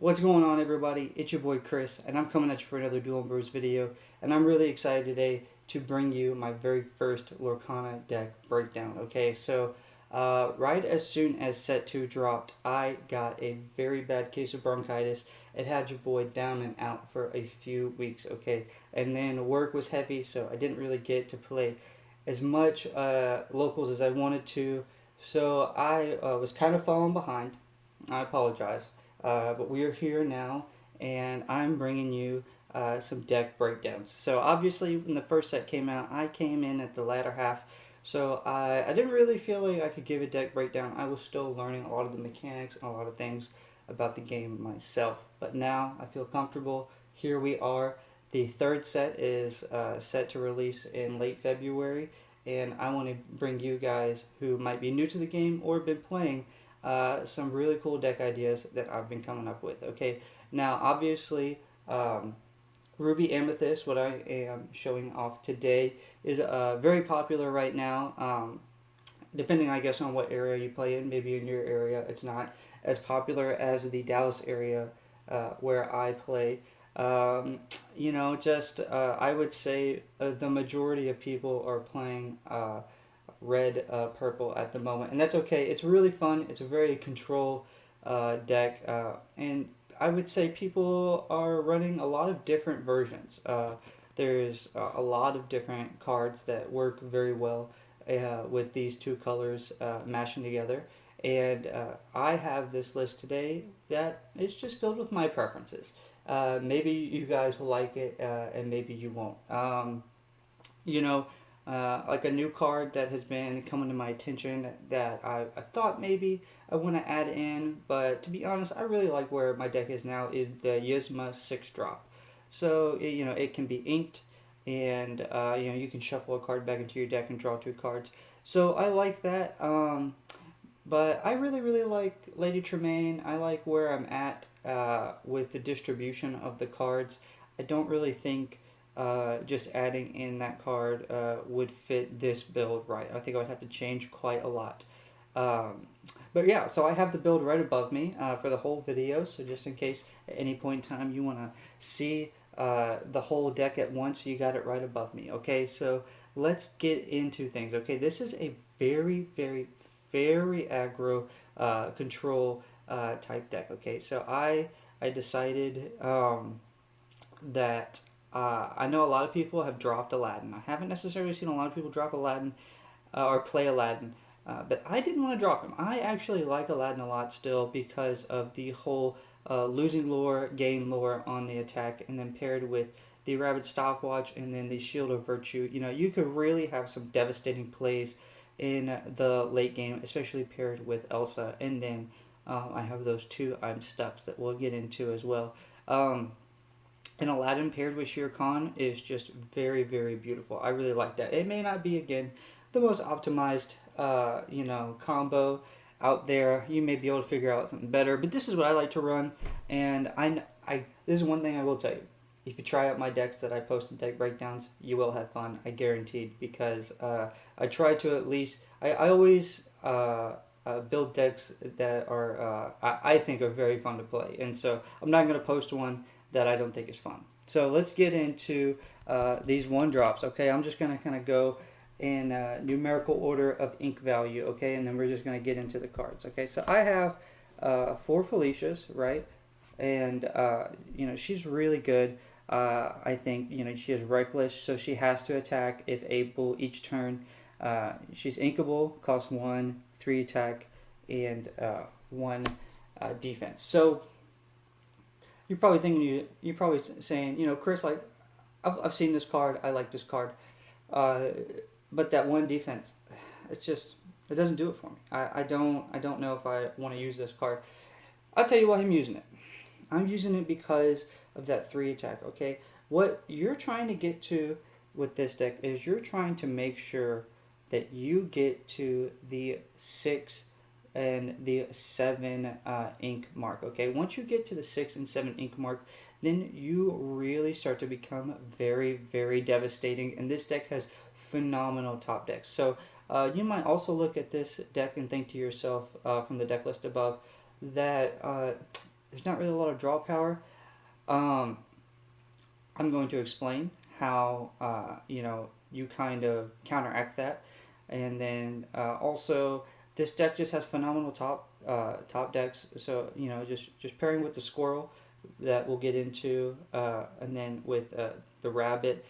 What's going on, everybody? It's your boy Chris, and I'm coming at you for another Duel and Brews video. And I'm really excited today to bring you my very first Lorcana deck breakdown. Okay, so right as soon as set 2 dropped, I got a very bad case of bronchitis. It had your boy down and out for a few weeks. Okay, and then work was heavy, so I didn't really get to play as much locals as I wanted to. So I was kind of falling behind. I apologize. But we are here now, and I'm bringing you some deck breakdowns. So obviously, when the first set came out, I came in at the latter half, so I didn't really feel like I could give a deck breakdown. I was still learning a lot of the mechanics and a lot of things about the game myself. But now I feel comfortable. Here we are. The third set is set to release in late February, and I want to bring you guys who might be new to the game or been playing some really cool deck ideas that I've been coming up with. Okay, now obviously, Ruby Amethyst, what I am showing off today, is very popular right now. Depending, I guess, on what area you play in, maybe in your area, it's not as popular as the Dallas area where I play. I would say the majority of people are playing red, purple at the moment, and that's okay. It's really fun. It's a very control deck, and I would say people are running a lot of different versions. There's a lot of different cards that work very well with these two colors mashing together. And I have this list today that is just filled with my preferences. Maybe you guys will like it, and maybe you won't. You know, like a new card that has been coming to my attention that I thought maybe I want to add in, but to be honest, I really like where my deck is now is the Yzma 6-drop. So, it can be inked, and, you can shuffle a card back into your deck and draw 2 cards. So I like that, but I really, really like Lady Tremaine. I like where I'm at with the distribution of the cards. I don't really think just adding in that card would fit this build right. I think I would have to change quite a lot. But yeah, so I have the build right above me for the whole video. So just in case at any point in time you want to see the whole deck at once, you got it right above me. Okay, so let's get into things. Okay, this is a very, very, very aggro control type deck. Okay, so I decided that I know a lot of people have dropped Aladdin. I haven't necessarily seen a lot of people drop Aladdin or play Aladdin, but I didn't want to drop him. I actually like Aladdin a lot still because of the whole losing lore, gain lore on the attack, and then paired with the Rabbit Stopwatch and then the Shield of Virtue. You could really have some devastating plays in the late game, especially paired with Elsa. And then I have those two I'm Stucks that we'll get into as well. And Aladdin paired with Shere Khan is just very, very beautiful. I really like that. It may not be, again, the most optimized, combo out there. You may be able to figure out something better, but this is what I like to run. And this is one thing I will tell you. If you try out my decks that I post in deck breakdowns, you will have fun, I guaranteed, because I try to at least, I always build decks that are, I think are very fun to play. And so I'm not going to post one that I don't think is fun. So let's get into these 1-drops, okay? I'm just going to kind of go in numerical order of ink value, okay? And then we're just going to get into the cards, okay? So I have 4 Felicias, right? And, she's really good. I think, she is reckless, so she has to attack if able each turn. She's inkable, costs 1, 3 attack, and 1 defense. So you're probably thinking, you're probably saying, Chris, like, I've seen this card, I like this card, but that 1 defense, it doesn't do it for me. I don't know if I want to use this card. I'll tell you why I'm using it. I'm using it because of that 3 attack. Okay, what you're trying to get to with this deck is you're trying to make sure that you get to the 6 and the 7 ink mark. Okay, once you get to the 6 and 7 ink mark, then you really start to become very, very devastating. And this deck has phenomenal top decks. So you might also look at this deck and think to yourself from the deck list above that there's not really a lot of draw power. Um, I'm going to explain how you kind of counteract that, and then also this deck just has phenomenal top decks. So just pairing with the squirrel that we'll get into, and then with the rabbit.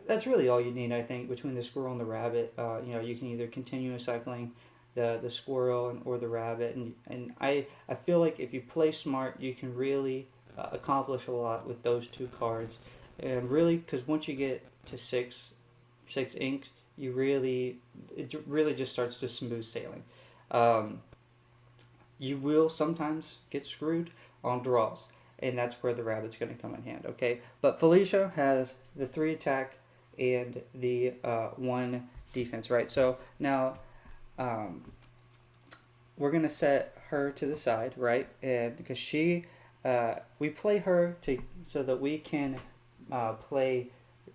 That's really all you need, I think, between the squirrel and the rabbit. You can either continue cycling the squirrel or the rabbit, and I feel like if you play smart, you can really accomplish a lot with those two cards, and really because once you get to six inks, it really just starts to smooth sailing. Um, you will sometimes get screwed on draws, and that's where the rabbit's going to come in hand. Okay, but Felicia has the 3 attack and the 1 defense, right? So now um, we're going to set her to the side, right? And because we play her to so that we can play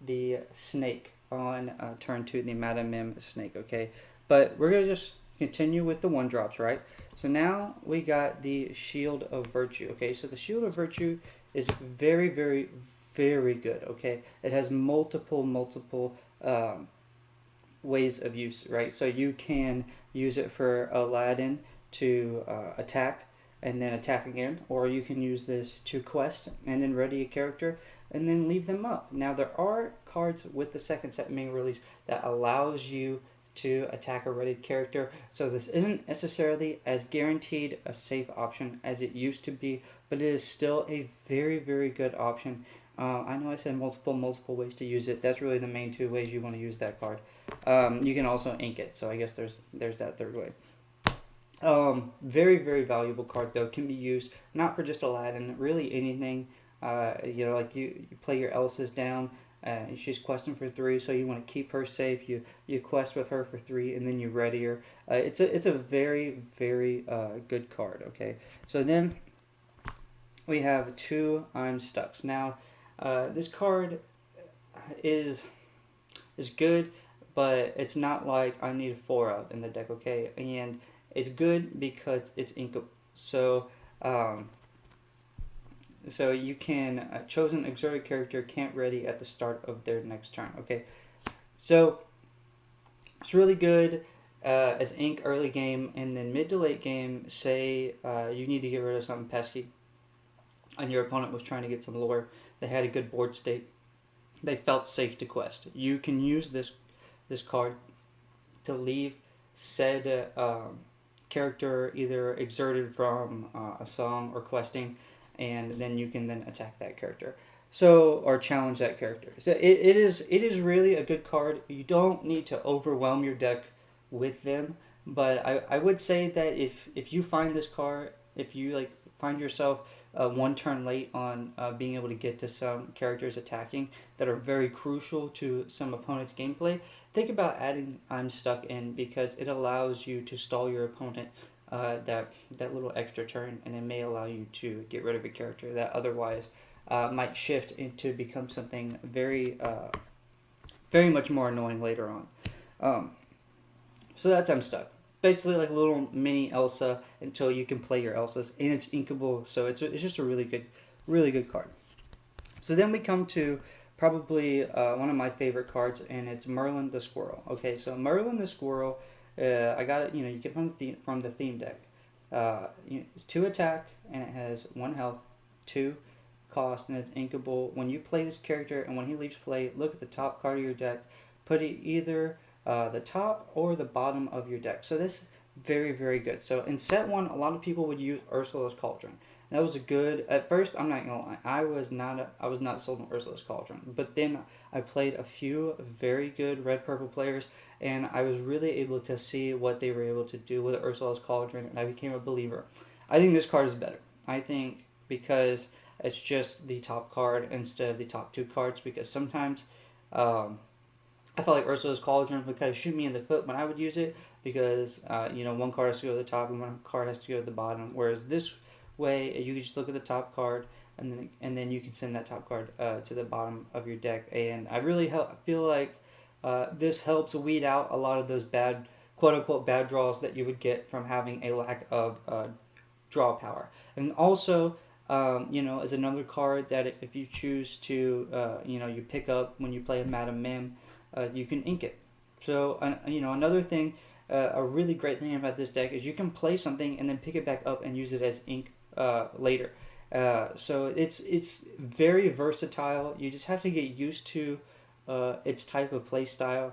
the snake on turn 2, the Madame Mim snake, okay? But we're going to just continue with the 1 drops, right? So now we got the Shield of Virtue, okay? So the Shield of Virtue is very, very, very good, okay? It has multiple ways of use, right? So you can use it for Aladdin to attack and then attack again, or you can use this to quest and then ready a character and then leave them up. Now there are cards with the second set main release that allows you to attack a ready character, so this isn't necessarily as guaranteed a safe option as it used to be, but it is still a very, very good option. I know I said multiple ways to use it. That's really the main 2 ways you want to use that card. You can also ink it, so I guess there's that third way. Very, very valuable card though. Can be used not for just Aladdin, really anything. Like you play your Elsa's down. She's questing for 3, so you want to keep her safe. You quest with her for 3, and then you ready her. It's a very, very good card. Okay, so then we have 2 I'm Stucks. Now, this card is good, but it's not like I need 4 of in the deck. Okay, and it's good because it's inkable. So you can chosen exotic character can't ready at the start of their next turn. Okay, so it's really good as ink early game, and then mid to late game. Say you need to get rid of something pesky, and your opponent was trying to get some lore. They had a good board state. They felt safe to quest. You can use this card to leave said character either exerted from a song or questing, and then you can then attack that character. So, or challenge that character. So it is really a good card. You don't need to overwhelm your deck with them, but I would say that if you find this card, if you find yourself 1 turn late on being able to get to some characters attacking that are very crucial to some opponent's gameplay, think about adding I'm Stuck in, because it allows you to stall your opponent that little extra turn, and it may allow you to get rid of a character that otherwise might shift into become something very much more annoying later on. So that's I'm Stuck. Basically like a little mini Elsa until you can play your Elsas, and it's inkable, so it's just a really good card. So then we come to probably one of my favorite cards, and it's Merlin the Squirrel. Okay, so Merlin the Squirrel, I got it. You get from the theme deck. It's 2 attack, and it has 1 health, 2 cost, and it's inkable. When you play this character, and when he leaves play, look at the top card of your deck. Put it either the top or the bottom of your deck. So this is very, very good. So in set 1, a lot of people would use Ursula's Cauldron. That was a good. At first, I'm not gonna lie, I was not sold on Ursula's Cauldron. But then I played a few very good red purple players, and I was really able to see what they were able to do with Ursula's Cauldron, and I became a believer. I think this card is better. I think because it's just the top card instead of the top 2 cards. Because sometimes I felt like Ursula's Cauldron would kind of shoot me in the foot when I would use it, because 1 card has to go to the top and 1 card has to go to the bottom. Whereas this way, you can just look at the top card, and then you can send that top card to the bottom of your deck. And I really feel like this helps weed out a lot of those bad, quote unquote, bad draws that you would get from having a lack of draw power. And also, is another card that if you choose to, you pick up when you play a Madam Mim, you can ink it. So, another thing, a really great thing about this deck is you can play something and then pick it back up and use it as ink later. So it's very versatile. You just have to get used to its type of play style.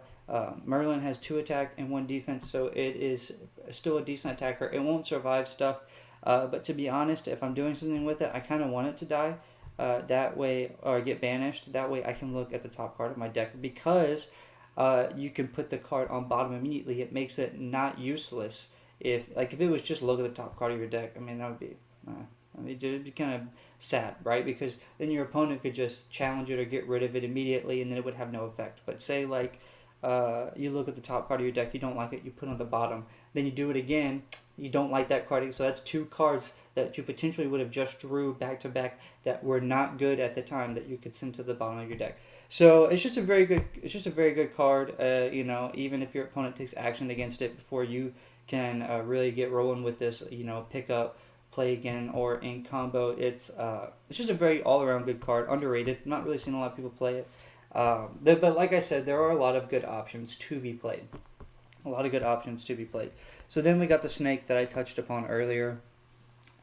Merlin has 2 attack and 1 defense, so it is still a decent attacker. It won't survive stuff, but to be honest, if I'm doing something with it, I kind of want it to die. That way, or get banished. That way, I can look at the top card of my deck because you can put the card on bottom immediately. It makes it not useless. If it was just look at the top card of your deck, I mean that would be. It'd be kind of sad, right? Because then your opponent could just challenge it or get rid of it immediately, and then it would have no effect. But say you look at the top card of your deck, you don't like it, you put it on the bottom, then you do it again, you don't like that card, so that's 2 cards that you potentially would have just drew back to back that were not good at the time that you could send to the bottom of your deck. So it's just a very good card. Even if your opponent takes action against it before you can really get rolling with this, pick up, play again, or in combo. It's just a very all-around good card, underrated. Not really seen a lot of people play it. But like I said, there are a lot of good options to be played. So then we got the snake that I touched upon earlier.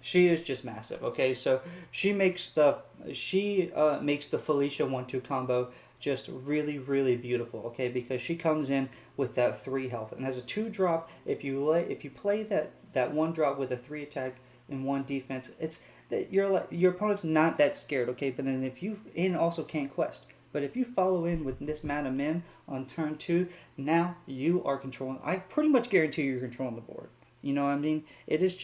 She is just massive. Okay, so she makes the Felicia 1/2 combo just really, really beautiful. Okay, because she comes in with that 3 health and has a 2 drop. If you play that 1 drop with a 3 attack and 1 defense, it's that your opponent's not that scared. Okay, but then also can't quest. But if you follow in with this Madam Mim on turn 2, now you are controlling. I pretty much guarantee you're controlling the board. You know what I mean? It is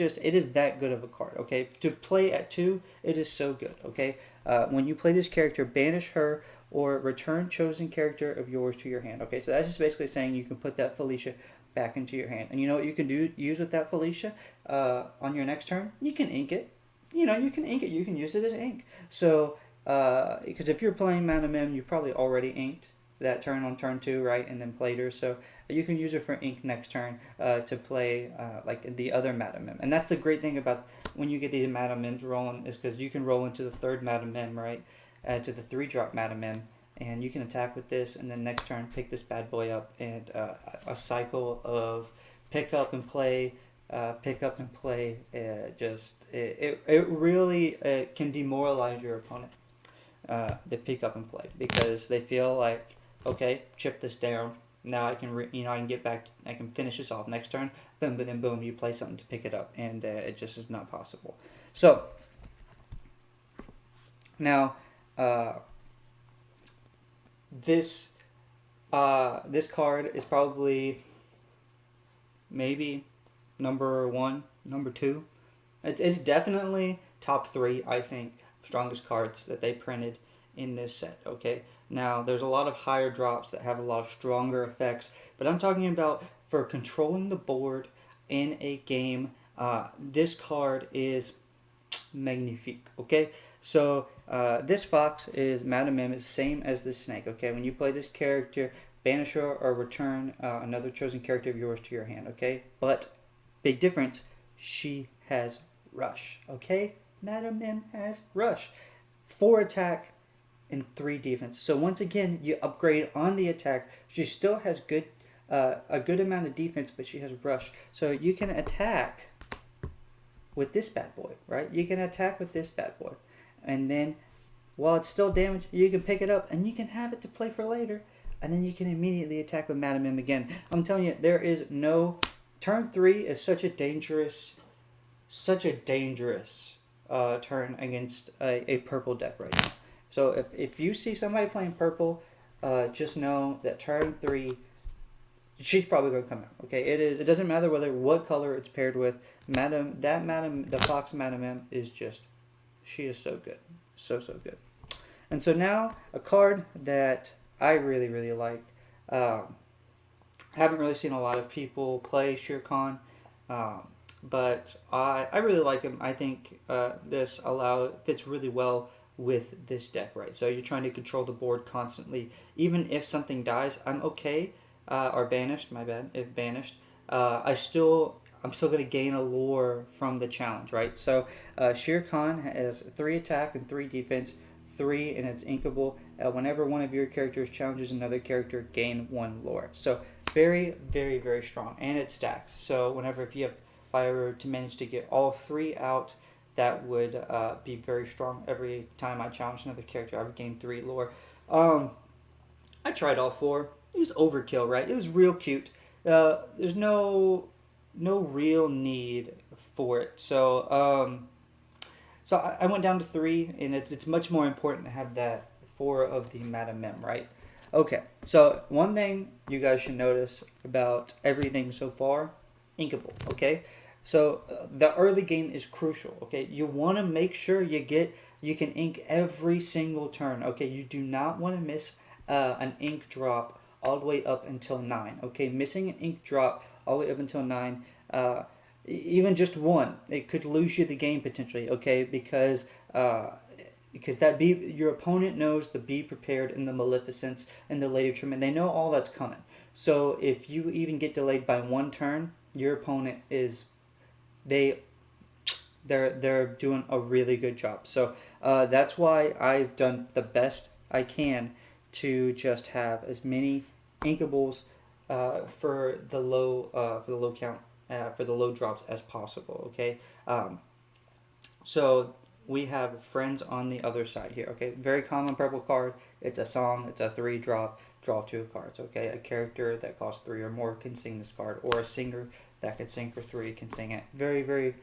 that good of a card, okay? To play at 2, it is so good, okay? When you play this character, banish her or return chosen character of yours to your hand, okay? So that's just basically saying you can put that Felicia back into your hand. And you know what you can use with that Felicia on your next turn? You can ink it. You can ink it. You can use it as ink. So, because if you're playing Madam Mim, you probably already inked that turn on turn 2, right? And then played her. So you can use her for ink next turn to play like the other Madam Mim. And that's the great thing about when you get these Madam Mims rolling is because you can roll into the 3rd Madam Mim, right? To the 3-drop Madam Mim. And you can attack with this, and then next turn pick this bad boy up, and a cycle of pick up and play. It really can demoralize your opponent. The pick up and play because they feel like, okay, chip this down. Now I can I can get back. I can finish this off next turn. Boom, but then boom, you play something to pick it up, and it just is not possible. So now. This card is probably maybe number 1, number 2. It's definitely top 3, I think, strongest cards that they printed in this set, okay? Now, there's a lot of higher drops that have a lot of stronger effects, but I'm talking about for controlling the board in a game, this card is magnifique, okay? So this fox is Madam Mim is same as this snake, okay? When you play this character, banish her or return another chosen character of yours to your hand, okay? But big difference, she has rush, okay? Madam Mim has rush. 4 attack and 3 defense. So once again, you upgrade on the attack. She still has a good amount of defense, but she has rush. So you can attack with this bad boy, right? You can attack with this bad boy. And then, while it's still damaged, you can pick it up and you can have it to play for later. And then you can immediately attack with Madam Mim again. I'm telling you, there is no... Turn 3 is such a dangerous turn against a purple deck right now. So if you see somebody playing purple, just know that turn 3, she's probably going to come out. Okay, it doesn't matter what color it's paired with. The Fox Madam Mim is just... She is so good. So good. And so now, a card that I really, really like. Haven't really seen a lot of people play Shere Khan, but I really like him. I think this fits really well with this deck, right? So you're trying to control the board constantly. Even if something dies, I'm okay. Or banished, my bad, if banished. I'm still going to gain a lore from the challenge, right? So Shere Khan has 3 attack and 3 defense, 3 and it's inkable. Whenever one of your characters challenges another character, gain 1 lore. So very, very, very strong, and it stacks. So whenever if I were to manage to get all 3 out, that would be very strong. Every time I challenge another character, I would gain 3 lore. I tried all 4. It was overkill, right? It was real cute. There's no real need for it. So I went down to 3, and it's much more important to have that 4 of the Madam Mim, right? Okay, so one thing you guys should notice about everything so far, inkable, okay? So the early game is crucial, okay? You want to make sure you can ink every single turn, okay? You do not want to miss an ink drop all the way up until 9, okay? Missing an ink drop all the way up until 9, even just 1, it could lose you the game potentially, okay? Because your opponent knows the Be Prepared and the Maleficence and the Lady Tremendous. They know all that's coming. So if you even get delayed by 1 turn, your opponent is they're doing a really good job. So that's why I've done the best I can to just have as many inkables for the low count for the low drops as possible. Okay, so we have friends on the other side here. Okay, very common purple card. It's a song. It's a 3 drop. Draw 2 cards. Okay, a character that costs 3 or more can sing this card, or a singer that can sing for 3 can sing it. Very, very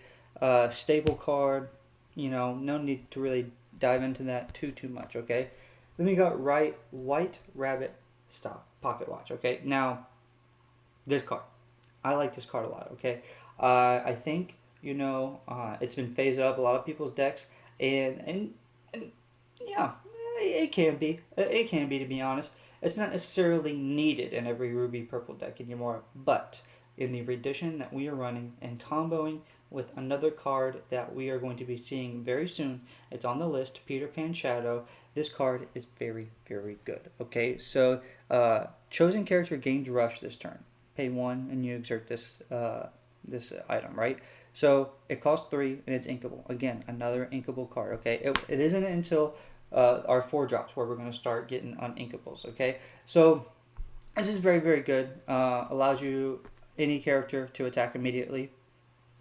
stable card. No need to really dive into that too much. Okay, then we got White Rabbit Stop Pocket Watch. Okay, now this card, I like this card a lot. Okay, I think it's been phased out of a lot of people's decks, and yeah, it can be. It can be, to be honest. It's not necessarily needed in every ruby purple deck anymore, but in the edition that we are running and comboing with another card that we are going to be seeing very soon, it's on the list, Peter Pan Shadow. This card is very, very good. Okay, so chosen character gains rush this turn. Pay 1 and you exert this item, right? So it costs 3 and it's inkable. Again, another inkable card. Okay, it isn't until our 4 drops where we're going to start getting uninkables. Okay, so this is very, very good. Allows you any character to attack immediately.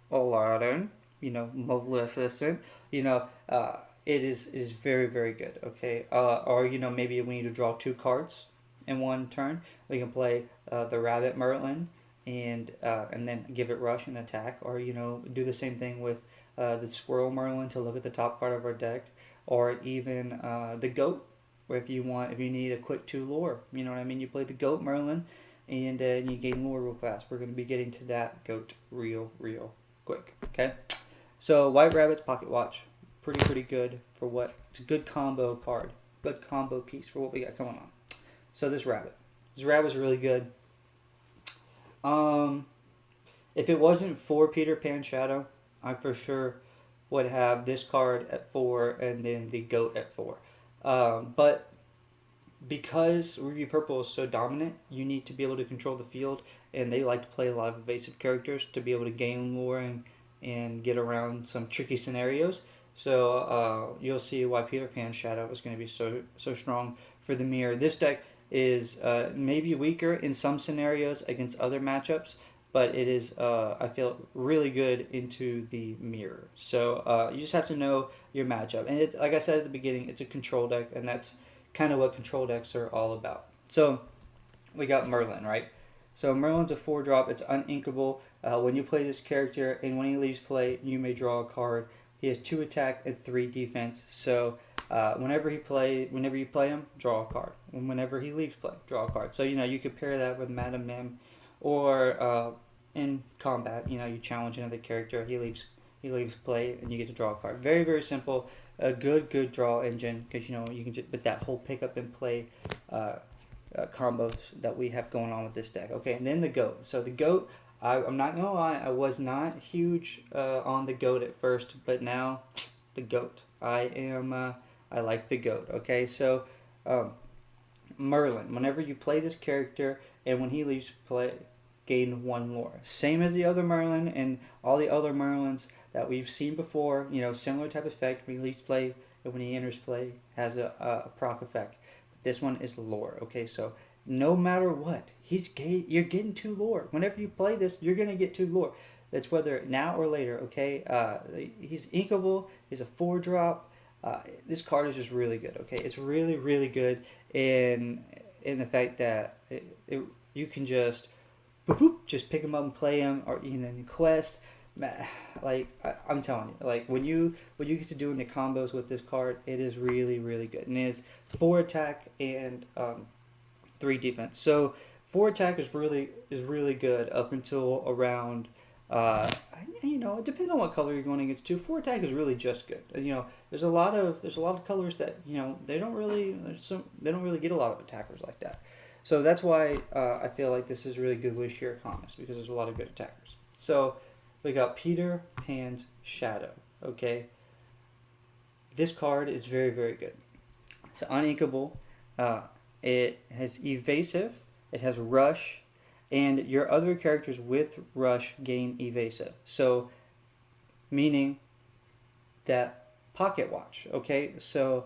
Aladdin, Maleficent, it is very, very good. Okay, or maybe we need to draw 2 cards in 1 turn. We can play the Rabbit Merlin and then give it rush and attack, or do the same thing with the Squirrel Merlin to look at the top card of our deck, or even the Goat, where if you need a quick 2 lore, you know what I mean. You play the Goat Merlin, and you gain lore real fast. We're going to be getting to that Goat real quick. Okay, so White Rabbit's Pocket Watch, pretty good for what it's a good combo card, good combo piece for what we got going on. So this rabbit's really good. If it wasn't for Peter Pan Shadow, I for sure would have this card at 4 and then the Goat at 4. But because Ruby Purple is so dominant, you need to be able to control the field, and they like to play a lot of evasive characters to be able to gain lore and get around some tricky scenarios. So you'll see why Peter Pan Shadow is going to be so strong for the mirror. This deck is maybe weaker in some scenarios against other matchups, but it is, I feel, really good into the mirror. So you just have to know your matchup. And like I said at the beginning, it's a control deck, and that's kind of what control decks are all about. So we got Merlin, right? So Merlin's a 4 drop. It's uninkable. When you play this character and when he leaves play, you may draw a card. He has 2 attack and 3 defense. So whenever you play him, draw a card. And whenever he leaves play, draw a card. So you could pair that with Madam Mim, or in combat, you challenge another character. He leaves play, and you get to draw a card. Very, very simple. A good draw engine, because you can just with that whole pick up and play combos that we have going on with this deck. Okay, and then the Goat. So the Goat, I'm not gonna lie, I was not huge on the Goat at first, but now the Goat. I like the Goat. Okay, so Merlin. Whenever you play this character, and when he leaves play, gain 1 lore. Same as the other Merlin and all the other Merlins that we've seen before. Similar type of effect when he leaves play and when he enters play has a proc effect. This one is lore. Okay, so no matter what, you're getting 2 lore. Whenever you play this, you're gonna get 2 lore. That's whether now or later. Okay, he's inkable. He's a 4-drop. This card is just really good. Okay, it's really really good in the fact that you can just boop, boop, just pick him up and play him, or in quest. Like I'm telling you, like when you get to doing the combos with this card, it is really really good, and it is 4 attack and 3 defense. So 4 attack is really good up until around. It depends on what color you're going against too. 4 attack is really just good. There's a lot of colors that they don't really get a lot of attackers like that. So that's why I feel like this is really good with Sheer Economist, because there's a lot of good attackers. So we got Peter Pan's Shadow. Okay, this card is very very good. It's uninkable. It has evasive. It has rush. And your other characters with rush gain evasive. So, meaning that pocket watch. Okay, so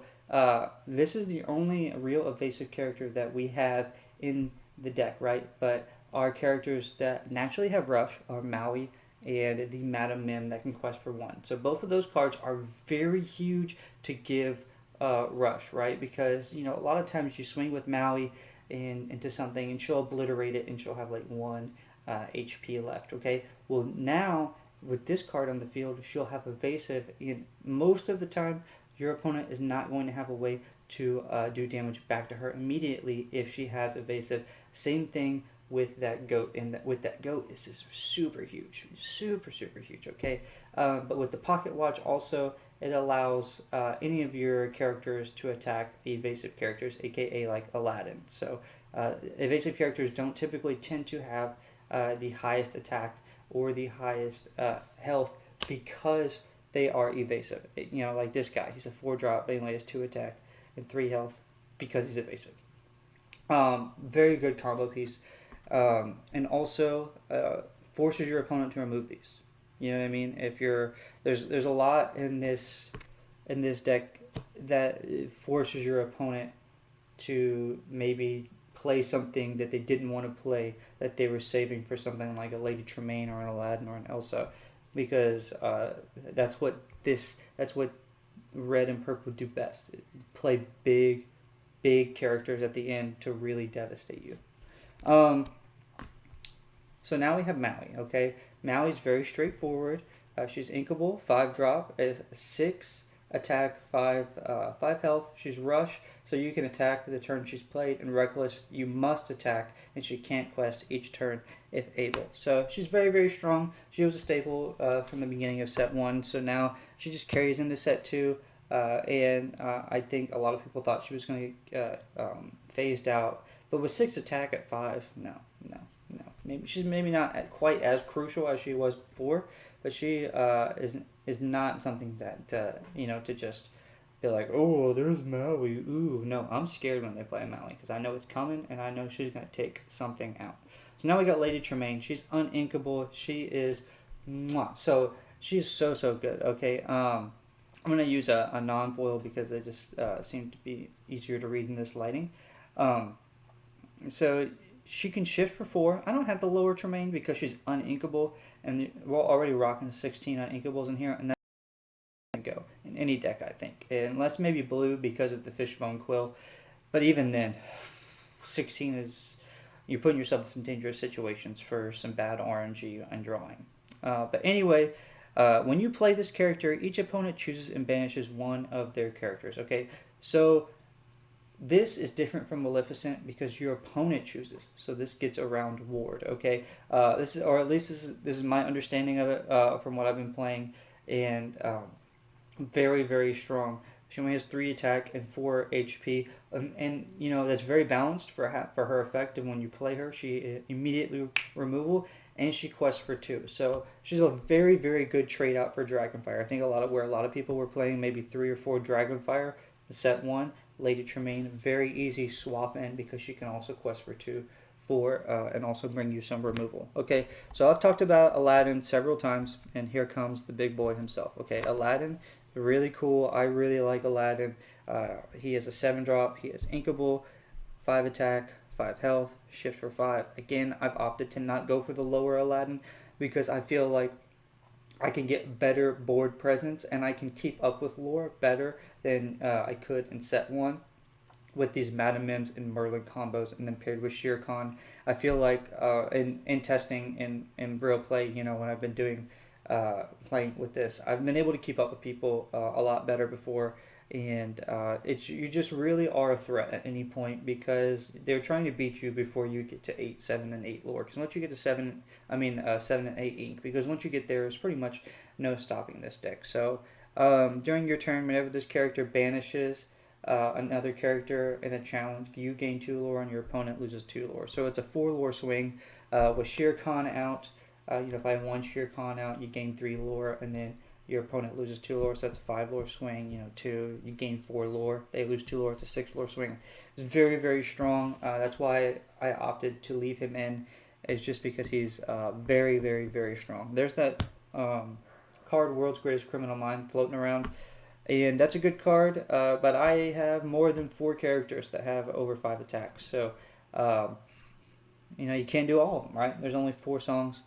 this is the only real evasive character that we have in the deck, right? But our characters that naturally have rush are Maui and the Madam Mim that can quest for 1. So both of those cards are very huge to give rush, right? Because a lot of times you swing with Maui into something and she'll obliterate it and she'll have like 1 HP left. Okay, well now with this card on the field, she'll have evasive, and most of the time your opponent is not going to have a way to do damage back to her immediately if she has evasive. Same thing with that goat, and with that goat, this is super huge, super huge. Okay, but with the pocket watch also, it allows any of your characters to attack evasive characters, aka like Aladdin. So evasive characters don't typically tend to have the highest attack or the highest health because they are evasive. Like this guy, he's a 4-drop, but he only has 2 attack and 3 health because he's evasive. Very good combo piece, and also forces your opponent to remove these. You know what I mean? If there's a lot in this deck that forces your opponent to maybe play something that they didn't want to play, that they were saving for something like a Lady Tremaine or an Aladdin or an Elsa, because that's what red and purple do best. Play big characters at the end to really devastate you. So now we have Maui. Okay, Maui's very straightforward. She's inkable, 5-drop, is 6 attack, 5 health. She's rush, so you can attack the turn she's played, and reckless, you must attack, and she can't quest each turn if able. So she's very very strong. She was a staple from the beginning of set 1, so now she just carries into set 2. And I think a lot of people thought she was going to get phased out, but with 6 attack at 5, no. Maybe she's not quite as crucial as she was before, but she is not something that to just be like, oh, there's Maui. Ooh, no, I'm scared when they play Maui because I know it's coming and I know she's going to take something out. So now we got Lady Tremaine. She's uninkable. She is, mwah. So she's so good. Okay. I'm going to use a non-foil because they just seem to be easier to read in this lighting. So she can shift for 4. I don't have the lower Tremaine because she's uninkable, and we're already rocking 16 uninkables in here, and that's going to go in any deck, I think. Unless maybe blue because of the Fishbone Quill. But even then, 16 is... You're putting yourself in some dangerous situations for some bad RNG and drawing. But anyway... when you play this character, each opponent chooses and banishes 1 of their characters. Okay, so this is different from Maleficent because your opponent chooses. So this gets around Ward. Okay, this is my understanding of it from what I've been playing, and very very strong. She only has 3 attack and 4 HP, and that's very balanced for her effect. And when you play her, she immediately removal. And she quests for 2, so she's a very very good trade out for Dragonfire. I think a lot of people were playing maybe 3 or 4 Dragonfire. The set 1, Lady Tremaine, very easy swap in because she can also quest for 2 for and also bring you some removal. Okay, so I've talked about Aladdin several times, and here comes the big boy himself. Okay, Aladdin, really cool. I really like Aladdin. He is a 7 drop. He is inkable, 5 attack, 5 health, shift for 5. Again, I've opted to not go for the lower Aladdin because I feel like I can get better board presence and I can keep up with lore better than I could in set 1 with these Madam Mims and Merlin combos, and then paired with Shere Khan. I feel like in testing in real play, when I've been doing playing with this, I've been able to keep up with people a lot better before, and it's you just really are a threat at any point because they're trying to beat you before you get to 8, 7, and 8 lore. Because once you get to 7 and 8 ink, because once you get there, there's pretty much no stopping this deck. So during your turn, whenever this character banishes another character in a challenge, you gain 2 lore and your opponent loses 2 lore. So it's a 4 lore swing with Shere Khan out. If I have 1 Shere Khan out, you gain 3 lore, and then your opponent loses 2 lore, so that's a 5 lore swing. 2, you gain 4 lore. They lose 2 lore, it's a 6 lore swing. It's very, very strong. That's why I opted to leave him in. It's just because he's very, very, very strong. There's that card, World's Greatest Criminal Mind, floating around. And that's a good card, but I have more than 4 characters that have over 5 attacks. So, you can't do all of them, right? There's only 4 songs.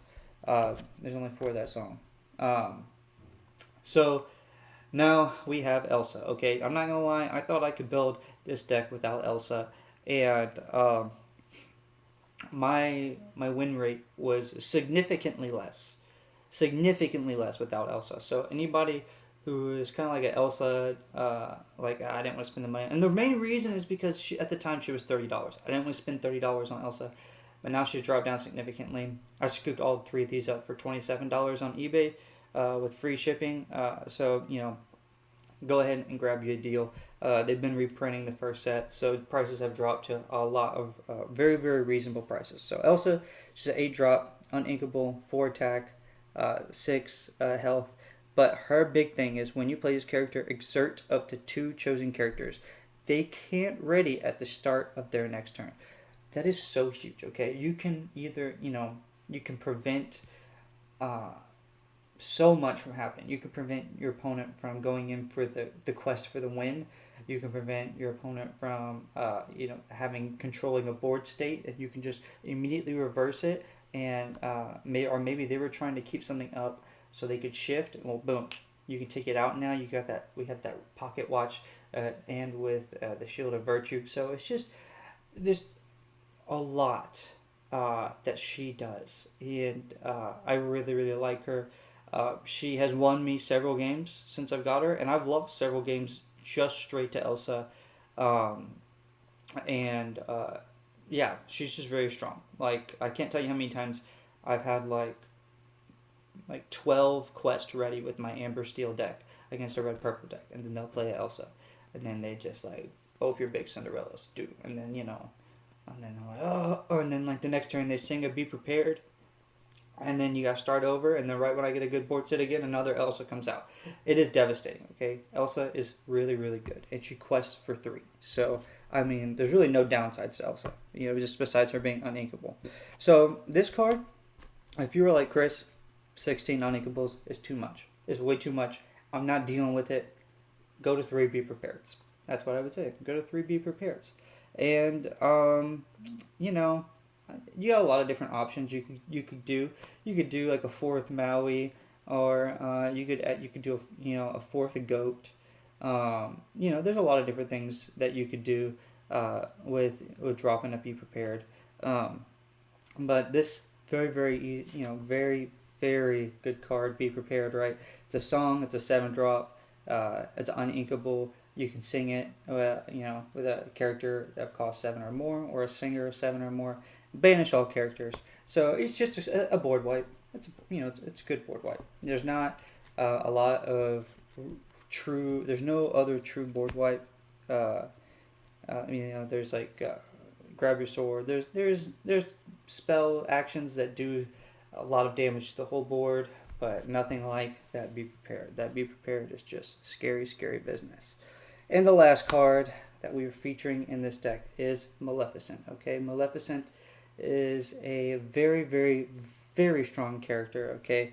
There's only 4 of that song. So, now we have Elsa, okay? I'm not going to lie, I thought I could build this deck without Elsa. And my win rate was significantly less. Significantly less without Elsa. So, anybody who is kind of like an Elsa, I didn't want to spend the money. And the main reason is because at the time she was $30. I didn't want to spend $30 on Elsa, but now she's dropped down significantly. I scooped all 3 of these up for $27 on eBay with free shipping. So, go ahead and grab you a deal. They've been reprinting the first set, so prices have dropped to a lot of very, very reasonable prices. So Elsa, she's an 8-drop, uninkable, 4 attack, 6 health. But her big thing is when you play this character, exert up to 2 chosen characters. They can't ready at the start of their next turn. That is so huge, okay? You can either, you can prevent so much from happening. You can prevent your opponent from going in for the quest for the win. You can prevent your opponent from, controlling a board state, and you can just immediately reverse it. And maybe they were trying to keep something up so they could shift. Well, boom, you can take it out now. You got that. We have that pocket watch, and with the Shield of Virtue. So it's just a lot that she does, and I really, really like her. She has won me several games since I've got her, and I've lost several games just straight to Elsa. Yeah, she's just very strong. Like, I can't tell you how many times I've had like 12 quests ready with my Amber Steel deck against a red purple deck, and then they'll play Elsa, and then they just like both your big Cinderellas do, and then and then I'm like, oh, and then like the next turn they sing a Be Prepared, and then you gotta start over, and then right when I get a good board set again, another Elsa comes out. It is devastating. Okay, Elsa is really, really good, and she quests for 3. So I mean, there's really no downsides to Elsa. Just besides her being uninkable. So this card, if you were like Chris, 16 uninkables is too much. It's way too much. I'm not dealing with it. Go to 3 Be Prepared. That's what I would say. Go to 3 Be Prepared. And you got a lot of different options you could do. You could do like a 4th Maui, or you could do a 4th goat. There's a lot of different things that you could do with dropping a Be Prepared. But this very, very very, very good card, Be Prepared, right? It's a song, it's a 7-drop, it's uninkable. You can sing it, with a character that costs 7 or more, or a singer of 7 or more. Banish all characters. So it's just a board wipe. It's it's a good board wipe. There's not a lot of true. There's no other true board wipe. There's like grab your sword. There's spell actions that do a lot of damage to the whole board, but nothing like that Be Prepared. That Be Prepared is just scary, scary business. And the last card that we are featuring in this deck is Maleficent. Okay, Maleficent is a very, very, very strong character. Okay,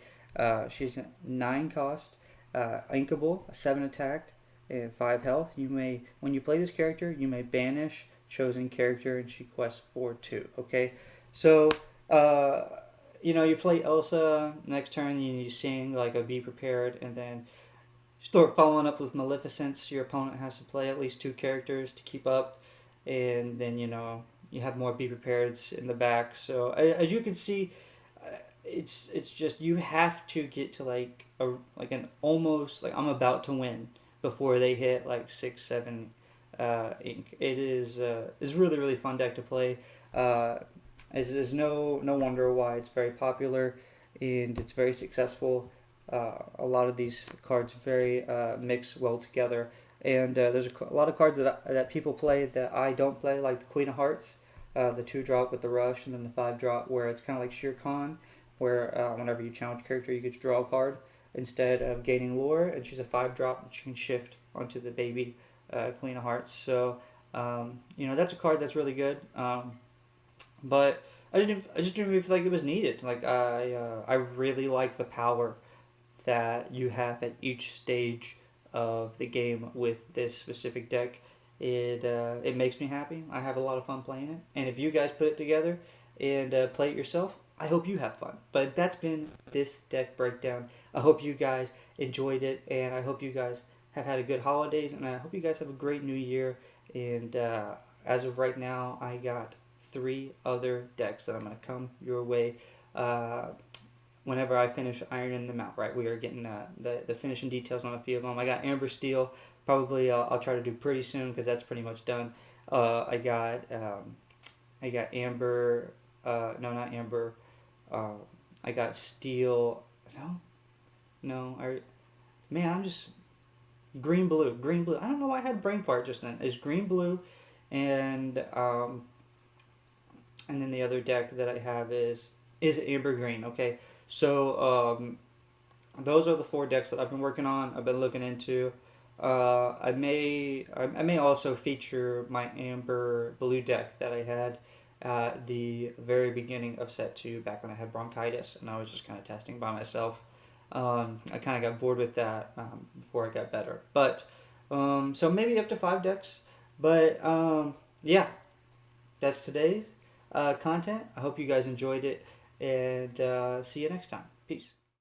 she's a 9 cost, inkable, a 7 attack, and 5 health. You may, when you play this character, you may banish chosen character, and she quests for 2. Okay, so uh, you play Elsa next turn, and you sing like a Be Prepared, and then start following up with Maleficence. Your opponent has to play at least 2 characters to keep up, and then you have more Be Prepareds in the back. So as you can see, it's just you have to get to like an almost like I'm about to win before they hit like 6 7 ink. It's really really fun deck to play. Is no wonder why it's very popular and it's very successful. A lot of these cards very mix well together, and there's a lot of cards that people play that I don't play, like the Queen of Hearts, the 2 drop with the rush, and then the 5 drop where it's kind of like Sheer Khan, where whenever you challenge a character, you get to draw a card instead of gaining lore, and she's a 5 drop, and she can shift onto the baby Queen of Hearts. So that's a card that's really good. But I just didn't really feel like it was needed. Like I really like the power that you have at each stage of the game with this specific deck. It makes me happy. I have a lot of fun playing it, and if you guys put it together and play it yourself, I hope you have fun. But that's been this deck breakdown. I hope you guys enjoyed it, and I hope you guys have had a good holidays, and I hope you guys have a great new year. And as of right now, I got 3 other decks that I'm going to come your way whenever I finish ironing them out. Right, we are getting the finishing details on a few of them. I got Amber Steel. Probably I'll try to do pretty soon because that's pretty much done. I got Amber. No, not Amber. I got Steel. No, no. Man, I'm just green blue. Green blue. I don't know why I had brain fart just then. It's green blue, and and then the other deck that I have is amber green. Okay, so those are the 4 decks that I've been working on. I've been looking into. I may also feature my amber blue deck that I had at the very beginning of set 2 back when I had bronchitis and I was just kind of testing by myself. I kind of got bored with that before I got better. But so maybe up to 5 decks. But yeah, that's today's content. I hope you guys enjoyed it, and see you next time. Peace.